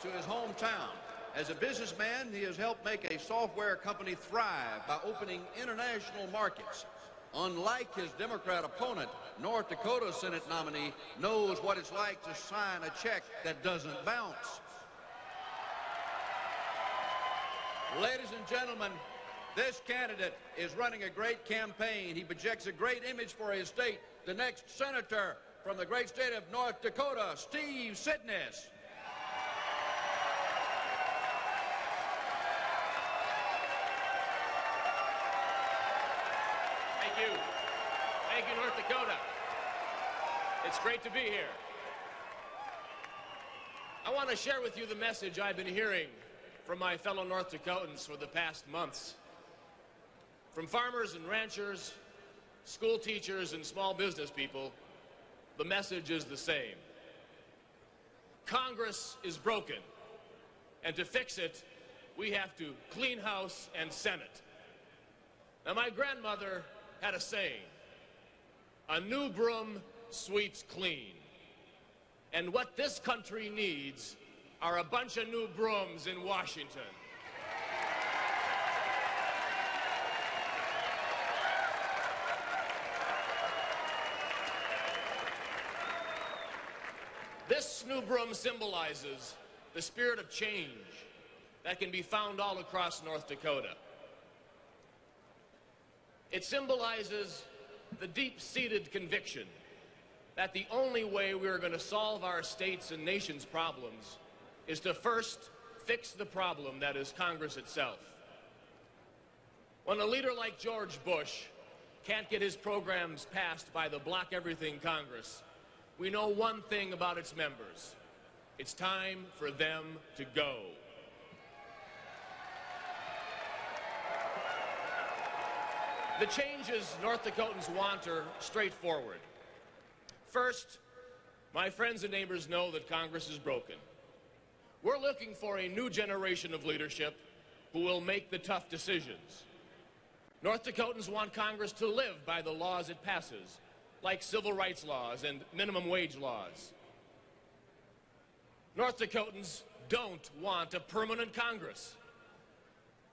to his hometown. As a businessman, he has helped make a software company thrive by opening international markets. Unlike his Democrat opponent, North Dakota Senate nominee knows what it's like to sign a check that doesn't bounce. Ladies and gentlemen, this candidate is running a great campaign. He projects a great image for his state. The next senator from the great state of North Dakota, Kris Sydness. Thank you. Thank you, North Dakota. It's great to be here. I want to share with you the message I've been hearing from my fellow North Dakotans for the past months. From farmers and ranchers, school teachers and small business people, the message is the same. Congress is broken, and to fix it, we have to clean house and Senate. Now, my grandmother had a saying, a new broom sweeps clean. And what this country needs are a bunch of new brooms in Washington. This new broom symbolizes the spirit of change that can be found all across North Dakota. It symbolizes the deep-seated conviction that the only way we're going to solve our state's and nation's problems is to first fix the problem that is Congress itself. When a leader like George Bush can't get his programs passed by the Block Everything Congress, we know one thing about its members. It's time for them to go. The changes North Dakotans want are straightforward. First, my friends and neighbors know that Congress is broken. We're looking for a new generation of leadership who will make the tough decisions. North Dakotans want Congress to live by the laws it passes, like civil rights laws and minimum wage laws. North Dakotans don't want a permanent Congress.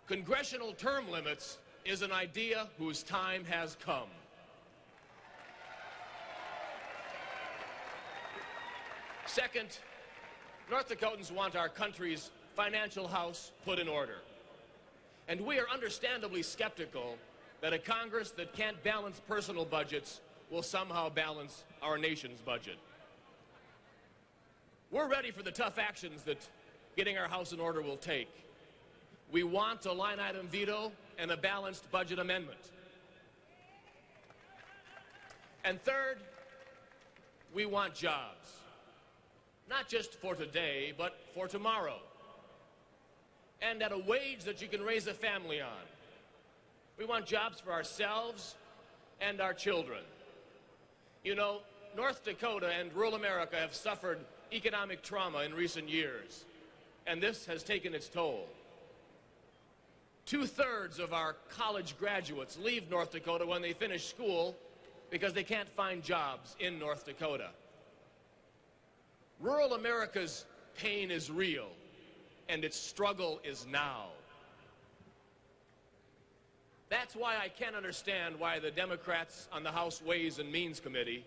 Congressional term limits is an idea whose time has come. Second, North Dakotans want our country's financial house put in order. And we are understandably skeptical that a Congress that can't balance personal budgets will somehow balance our nation's budget. We're ready for the tough actions that getting our house in order will take. We want a line-item veto and a balanced budget amendment. And third, we want jobs. Not just for today, but for tomorrow. And at a wage that you can raise a family on. We want jobs for ourselves and our children. You know, North Dakota and rural America have suffered economic trauma in recent years, and this has taken its toll. 2/3 of our college graduates leave North Dakota when they finish school because they can't find jobs in North Dakota. Rural America's pain is real, and its struggle is now. That's why I can't understand why the Democrats on the House Ways and Means Committee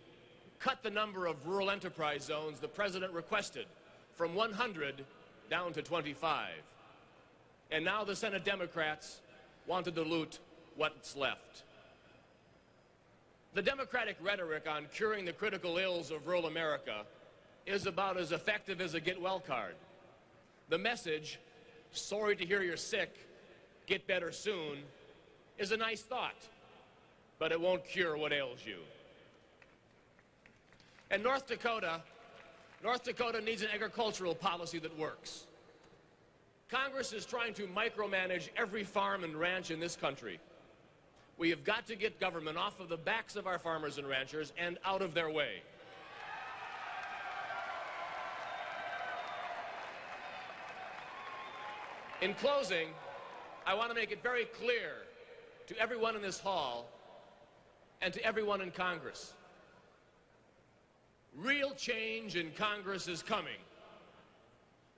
cut the number of rural enterprise zones the president requested from 100 down to 25. And now the Senate Democrats want to dilute what's left. The Democratic rhetoric on curing the critical ills of rural America is about as effective as a get-well card. The message, sorry to hear you're sick, get better soon, is a nice thought, but it won't cure what ails you. And North Dakota needs an agricultural policy that works. Congress is trying to micromanage every farm and ranch in this country. We have got to get government off of the backs of our farmers and ranchers and out of their way. In closing, I want to make it very clear to everyone in this hall and to everyone in Congress. Real change in Congress is coming.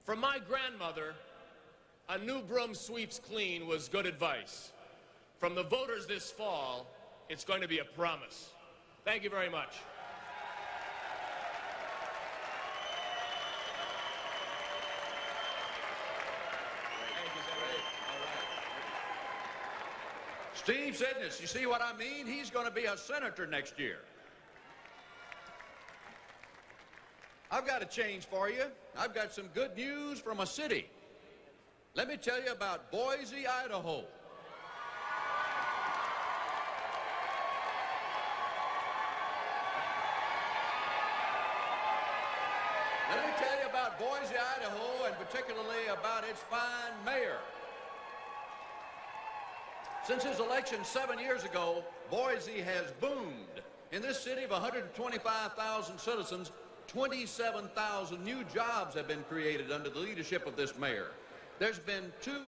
From my grandmother, a new broom sweeps clean was good advice. From the voters this fall, it's going to be a promise. Thank you very much. Steve Sydness, you see what I mean? He's going to be a senator next year. I've got a change for you. I've got some good news from a city. Let me tell you about Boise, Idaho. Let me tell you about Boise, Idaho, and particularly about its fine mayor. Since his election 7 years ago, Boise has boomed. In this city of 125,000 citizens, 27,000 new jobs have been created under the leadership of this mayor. There's been 2